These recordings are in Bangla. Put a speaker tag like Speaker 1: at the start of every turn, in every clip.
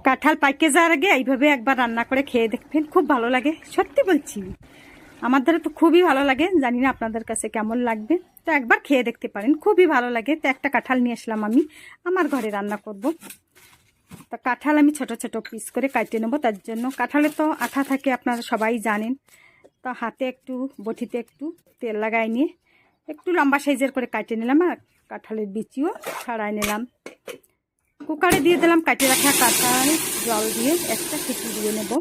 Speaker 1: কাঁঠাল পাইকে যাওয়ার আগে এইভাবে একবার রান্না করে খেয়ে দেখবেন, খুব ভালো লাগে, সত্যি বলছি। আমাদের তো খুবই ভালো লাগে, জানি না আপনাদের কাছে কেমন লাগবে। তো একবার খেয়ে দেখতে পারেন, খুবই ভালো লাগে। তো একটা কাঁঠাল নিয়ে আসলাম, আমি আমার ঘরে রান্না করব। তো কাঁঠাল আমি ছোট ছোট পিস করে কাটিয়ে নেবো। তার জন্য কাঁঠালে তো আঠা থাকে, আপনারা সবাই জানেন। তো হাতে একটু, বটিতে একটু তেল লাগাই নিয়ে একটু লম্বা সাইজের করে কাটিয়ে নিলাম, আর কাঁঠালের বিচিও ছাড়াই নিলাম। কুকারে দিয়ে দিলাম কাটিয়ে রাখা কাঁঠাল, জল দিয়ে একটা সিটি দিয়ে নেব।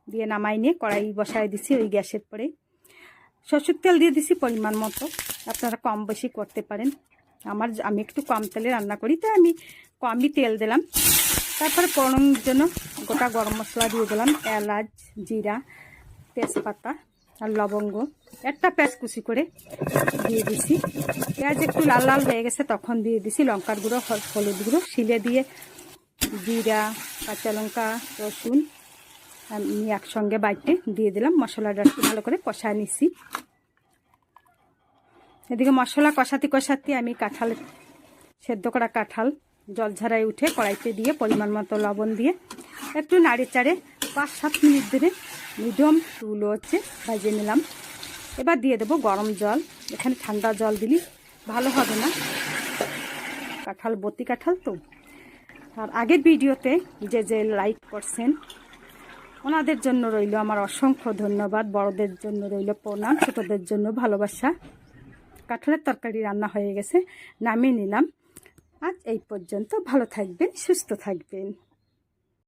Speaker 1: দিয়ে নামাই নিয়ে কড়াই বসাই দিছি ওই গ্যাসের পরে। সরষের তেল দিয়ে দিছি পরিমাণ মতো, আপনারা কম বেশি করতে পারেন। আমি একটু কম তেলে রান্না করি, তাই আমি কমই তেল দিলাম। তারপরে ফোড়নের জন্য গোটা গরম মশলা দিয়ে দিলাম, এলাচ, জিরা, তেজপাতা আর লবঙ্গ। একটা পেঁয়াজ কুচি করে দিয়ে দিছি। পেঁয়াজ একটু লাল লাল হয়ে গেছে, তখন দিয়ে দিছি লঙ্কার গুঁড়ো, হলুদ গুঁড়ো। শিলে দিয়ে জিরা, কাঁচা লঙ্কা, রসুন আমি একসঙ্গে বাইটে দিয়ে দিলাম। মশলাটা একটু ভালো করে কষায় নিছি। এদিকে মশলা কষাতে কষাতে আমি কাঁঠাল, সেদ্ধ করা কাঁঠাল জল ঝরাই উঠে কড়াইতে দিয়ে পরিমাণ মতো লবণ দিয়ে একটু নাড়ে চাড়ে 5-7 মিনিট ধরে মিডিয়াম টুলো হচ্ছে ভাজে নিলাম। এবার দিয়ে দেবো গরম জল। এখানে ঠান্ডা জল দিলে ভালো হবে না, কাঁঠাল বতি কাঁঠাল তো। আর আগের ভিডিওতে যে লাইক করছেন ওনাদের জন্য রইল আমার অসংখ্য ধন্যবাদ। বড়দের জন্য রইল প্রণাম, ছোটদের জন্য ভালোবাসা। কাঁঠালের তরকারি রান্না হয়ে গেছে, নামিয়ে নিলাম। আজ এই পর্যন্ত। ভালো থাকবেন, সুস্থ থাকবেন।